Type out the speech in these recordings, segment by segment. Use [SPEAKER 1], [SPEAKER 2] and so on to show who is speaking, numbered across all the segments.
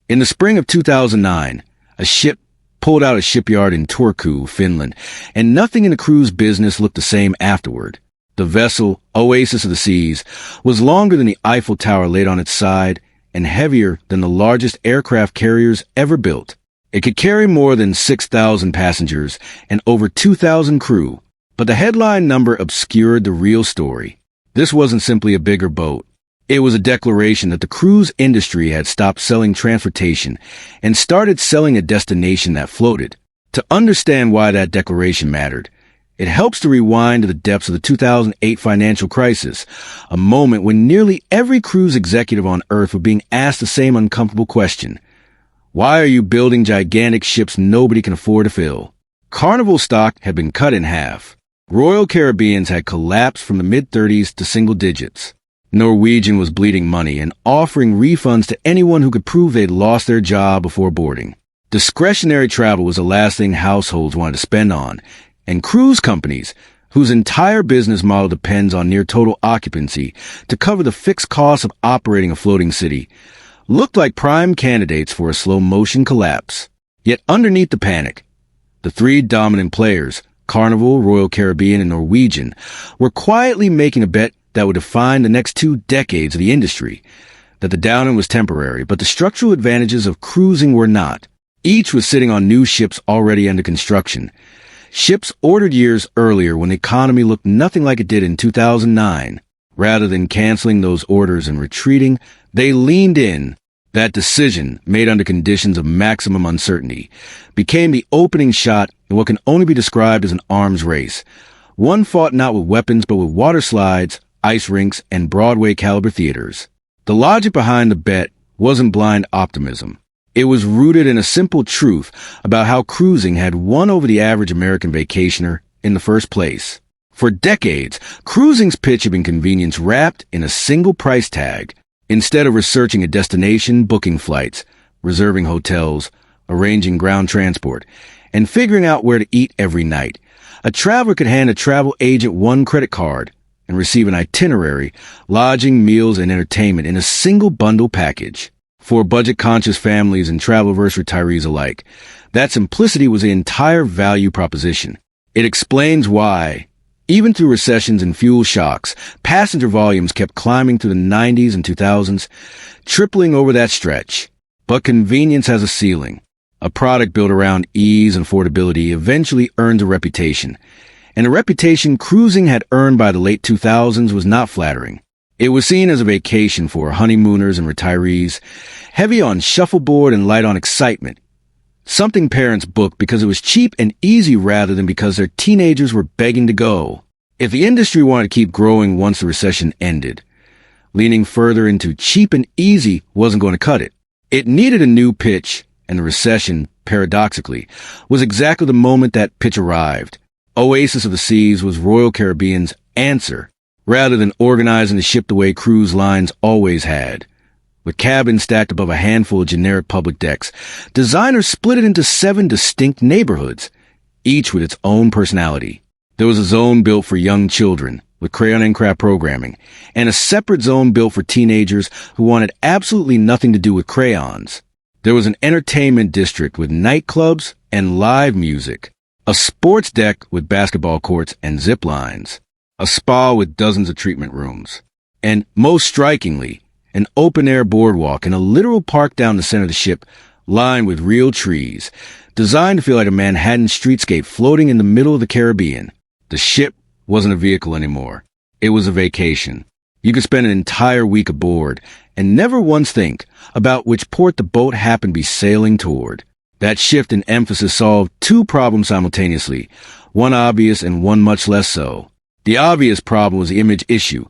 [SPEAKER 1] In the spring of 2009, a ship pulled out of a shipyard in Turku, Finland, and nothing in the cruise business looked the same afterward. The vessel, Oasis of the Seas, was longer than the Eiffel Tower laid on its side and heavier than the largest aircraft carriers ever built. It could carry more than 6,000 passengers and over 2,000 crew, but the headline number obscured the real story. This wasn't simply a bigger boat. It was a declaration that the cruise industry had stopped selling transportation and started selling a destination that floated. To understand why that declaration mattered, it helps to rewind to the depths of the 2008 financial crisis, a moment when nearly every cruise executive on Earth was being asked the same uncomfortable question. Why are you building gigantic ships nobody can afford to fill? Carnival stock had been cut in half. Royal Caribbeans had collapsed from the mid-30s to single digits. Norwegian was bleeding money and offering refunds to anyone who could prove they'd lost their job before boarding. Discretionary travel was the last thing households wanted to spend on, and cruise companies, whose entire business model depends on near total occupancy to cover the fixed costs of operating a floating city, looked like prime candidates for a slow-motion collapse. Yet underneath the panic, the three dominant players, Carnival, Royal Caribbean, and Norwegian, were quietly making a bet that would define the next 2 decades of the industry, that the downturn was temporary, but the structural advantages of cruising were not. Each was sitting on new ships already under construction, ships ordered years earlier when the economy looked nothing like it did in 2009. Rather than canceling those orders and retreating, they leaned in. That decision, made under conditions of maximum uncertainty, became the opening shot in what can only be described as an arms race. One fought not with weapons but with water slides, ice rinks, and Broadway-caliber theaters. The logic behind the bet wasn't blind optimism. It was rooted in a simple truth about how cruising had won over the average American vacationer in the first place. For decades, cruising's pitch had been convenience wrapped in a single price tag. Instead of researching a destination, booking flights, reserving hotels, arranging ground transport, and figuring out where to eat every night, a traveler could hand a travel agent one credit card and receive an itinerary, lodging, meals, and entertainment in a single bundle package. For budget-conscious families and travel-averse retirees alike, that simplicity was the entire value proposition. It explains why, even through recessions and fuel shocks, passenger volumes kept climbing through the 90s and 2000s, tripling over that stretch. But convenience has a ceiling. A product built around ease and affordability eventually earns a reputation. And the reputation cruising had earned by the late 2000s was not flattering. It was seen as a vacation for honeymooners and retirees, heavy on shuffleboard and light on excitement. Something parents booked because it was cheap and easy rather than because their teenagers were begging to go. If the industry wanted to keep growing once the recession ended, leaning further into cheap and easy wasn't going to cut it. It needed a new pitch, and the recession, paradoxically, was exactly the moment that pitch arrived. Oasis of the Seas was Royal Caribbean's answer, rather than organizing the ship the way cruise lines always had. With cabins stacked above a handful of generic public decks, designers split it into 7 distinct neighborhoods, each with its own personality. There was a zone built for young children, with crayon and craft programming, and a separate zone built for teenagers who wanted absolutely nothing to do with crayons. There was an entertainment district with nightclubs and live music, a sports deck with basketball courts and zip lines, a spa with dozens of treatment rooms, and, most strikingly, an open-air boardwalk and a literal park down the center of the ship lined with real trees, designed to feel like a Manhattan streetscape floating in the middle of the Caribbean. The ship wasn't a vehicle anymore. It was a vacation. You could spend an entire week aboard and never once think about which port the boat happened to be sailing toward. That shift in emphasis solved 2 problems simultaneously, one obvious and one much less so. The obvious problem was the image issue.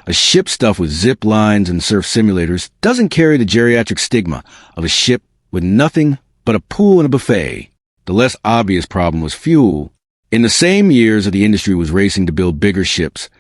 [SPEAKER 1] A ship stuffed with zip lines and surf simulators doesn't carry the geriatric stigma of a ship with nothing but a pool and a buffet. The less obvious problem was fuel. In the same years that the industry was racing to build bigger ships,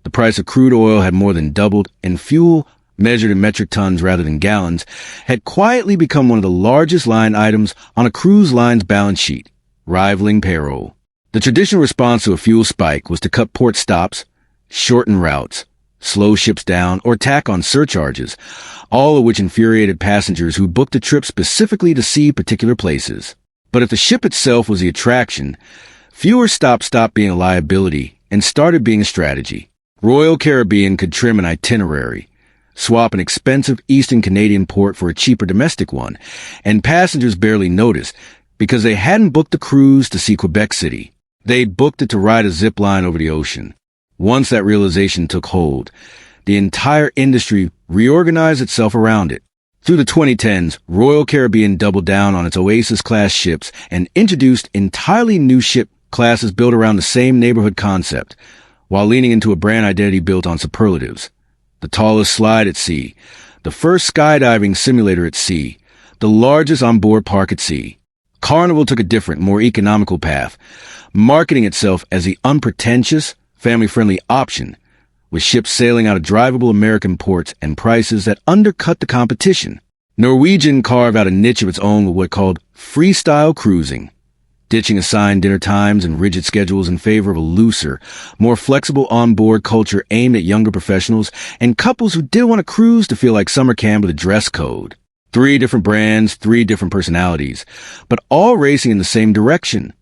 [SPEAKER 1] the price of crude oil had more than doubled, and fuel, measured in metric tons rather than gallons, had quietly become one of the largest line items on a cruise line's balance sheet, rivaling payroll. The traditional response to a fuel spike was to cut port stops, shorten routes, slow ships down, or tack on surcharges, all of which infuriated passengers who booked a trip specifically to see particular places. But if the ship itself was the attraction, fewer stops stopped being a liability and started being a strategy. Royal Caribbean could trim an itinerary, swap an expensive Eastern Canadian port for a cheaper domestic one, and passengers barely noticed because they hadn't booked a cruise to see Quebec City. They'd booked it to ride a zip line over the ocean. Once that realization took hold, the entire industry reorganized itself around it. Through the 2010s, Royal Caribbean doubled down on its Oasis-class ships and introduced entirely new ship classes built around the same neighborhood concept, while leaning into a brand identity built on superlatives. The tallest slide at sea, the first skydiving simulator at sea, the largest onboard park at sea. Carnival took a different, more economical path, marketing itself as the unpretentious, family-friendly option, with ships sailing out of drivable American ports and prices that undercut the competition. Norwegian carved out a niche of its own with what called freestyle cruising, ditching assigned dinner times and rigid schedules in favor of a looser, more flexible onboard culture aimed at younger professionals and couples who did want a cruise to feel like summer camp with a dress code. 3 different brands, 3 different personalities, but all racing in the same direction.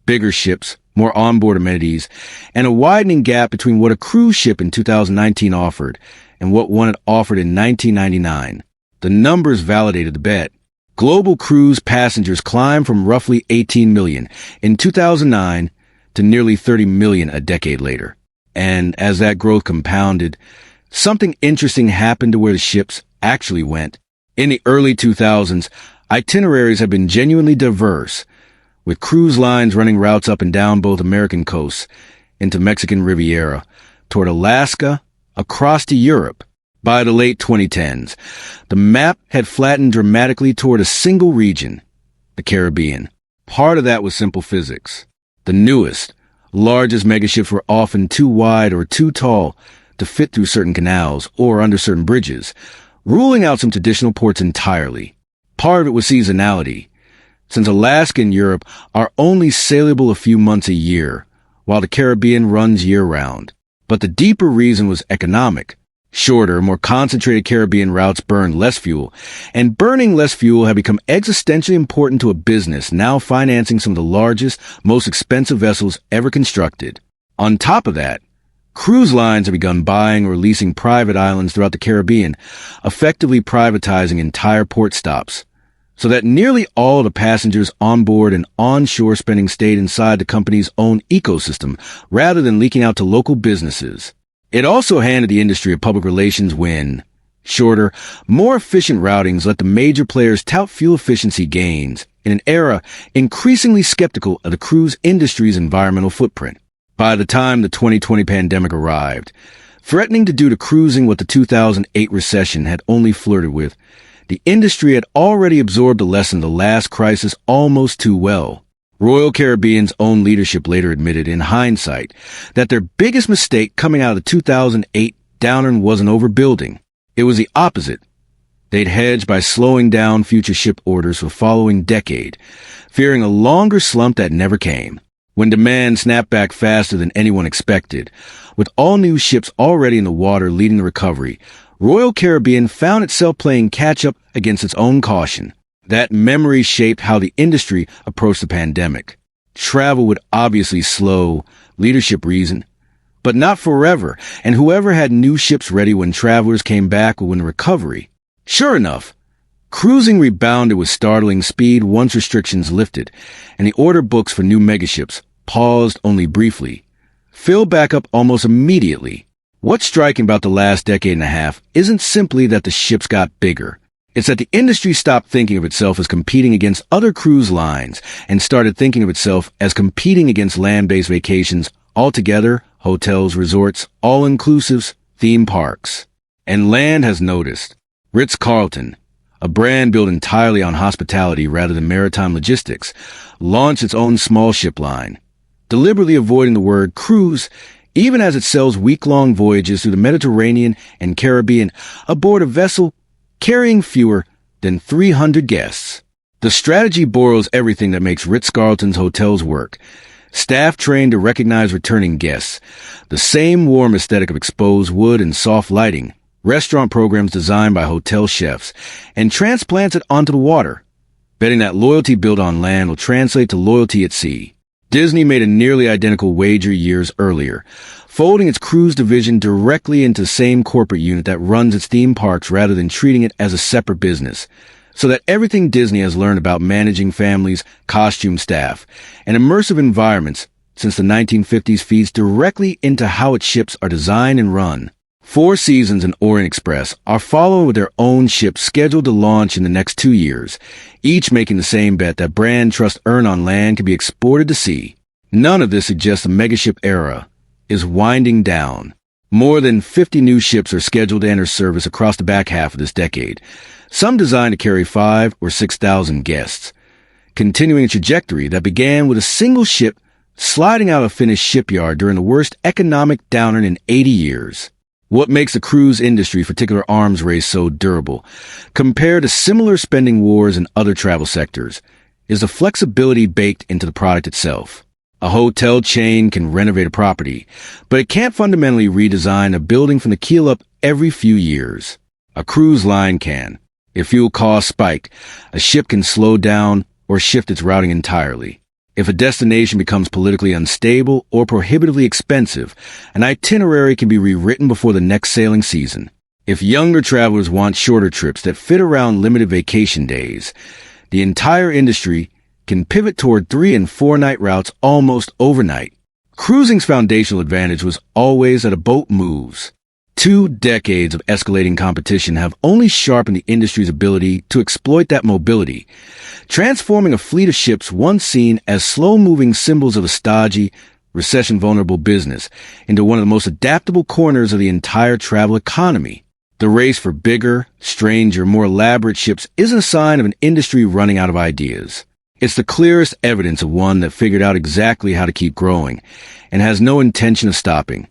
[SPEAKER 1] Bigger ships, more onboard amenities, and a widening gap between what a cruise ship in 2019 offered and what one had offered in 1999. The numbers validated the bet. Global cruise passengers climbed from roughly 18 million in 2009 to nearly 30 million a decade later. And as that growth compounded, something interesting happened to where the ships actually went. In the early 2000s, itineraries have been genuinely diverse, with cruise lines running routes up and down both American coasts, into Mexican Riviera, toward Alaska, across to Europe. By the late 2010s, the map had flattened dramatically toward a single region, the Caribbean. Part of that was simple physics. The newest, largest megaships were often too wide or too tall to fit through certain canals or under certain bridges, ruling out some traditional ports entirely. Part of it was seasonality, since Alaska and Europe are only sailable a few months a year, while the Caribbean runs year-round. But the deeper reason was economic. Shorter, more concentrated Caribbean routes burned less fuel, and burning less fuel had become existentially important to a business now financing some of the largest, most expensive vessels ever constructed. On top of that, cruise lines have begun buying or leasing private islands throughout the Caribbean, effectively privatizing entire port stops, so that nearly all of the passengers on board and onshore spending stayed inside the company's own ecosystem rather than leaking out to local businesses. It also handed the industry a public relations win. Shorter, more efficient routings let the major players tout fuel efficiency gains in an era increasingly skeptical of the cruise industry's environmental footprint. By the time the 2020 pandemic arrived, threatening to do to cruising what the 2008 recession had only flirted with, the industry had already absorbed the lesson of the last crisis almost too well. Royal Caribbean's own leadership later admitted in hindsight that their biggest mistake coming out of the 2008 downturn wasn't overbuilding. It was the opposite. They'd hedged by slowing down future ship orders for the following decade, fearing a longer slump that never came. When demand snapped back faster than anyone expected, with all new ships already in the water leading the recovery, Royal Caribbean found itself playing catch-up against its own caution. That memory shaped how the industry approached the pandemic. Travel would obviously slow, leadership reasoned, but not forever, and whoever had new ships ready when travelers came back would win the recovery. Sure enough, cruising rebounded with startling speed once restrictions lifted, and the order books for new megaships paused only briefly, filled back up almost immediately. What's striking about the last decade and a half isn't simply that the ships got bigger. It's that the industry stopped thinking of itself as competing against other cruise lines and started thinking of itself as competing against land-based vacations altogether, hotels, resorts, all-inclusives, theme parks. And land has noticed. Ritz-Carlton, a brand built entirely on hospitality rather than maritime logistics, launched its own small ship line, deliberately avoiding the word cruise, even as it sells week-long voyages through the Mediterranean and Caribbean aboard a vessel carrying fewer than 300 guests. The strategy borrows everything that makes Ritz-Carlton's hotels work. Staff trained to recognize returning guests, the same warm aesthetic of exposed wood and soft lighting, restaurant programs designed by hotel chefs, and transplanted onto the water, betting that loyalty built on land will translate to loyalty at sea. Disney made a nearly identical wager years earlier, folding its cruise division directly into the same corporate unit that runs its theme parks rather than treating it as a separate business, so that everything Disney has learned about managing families, costume staff, and immersive environments since the 1950s feeds directly into how its ships are designed and run. Four Seasons and Orient Express are following with their own ships scheduled to launch in the next 2 years, each making the same bet that brand trust earned on land can be exported to sea. None of this suggests the megaship era is winding down. More than 50 new ships are scheduled to enter service across the back half of this decade, some designed to carry 5,000 or 6,000 guests, continuing a trajectory that began with a single ship sliding out of a Finnish shipyard during the worst economic downturn in 80 years. What makes the cruise industry, particular arms race, so durable, compared to similar spending wars in other travel sectors, is the flexibility baked into the product itself. A hotel chain can renovate a property, but it can't fundamentally redesign a building from the keel up every few years. A cruise line can. If fuel costs spike, a ship can slow down or shift its routing entirely. If a destination becomes politically unstable or prohibitively expensive, an itinerary can be rewritten before the next sailing season. If younger travelers want shorter trips that fit around limited vacation days, the entire industry can pivot toward 3- and 4-night routes almost overnight. Cruising's foundational advantage was always that a boat moves. 2 decades of escalating competition have only sharpened the industry's ability to exploit that mobility, transforming a fleet of ships once seen as slow-moving symbols of a stodgy, recession-vulnerable business into one of the most adaptable corners of the entire travel economy. The race for bigger, stranger, more elaborate ships isn't a sign of an industry running out of ideas. It's the clearest evidence of one that figured out exactly how to keep growing and has no intention of stopping.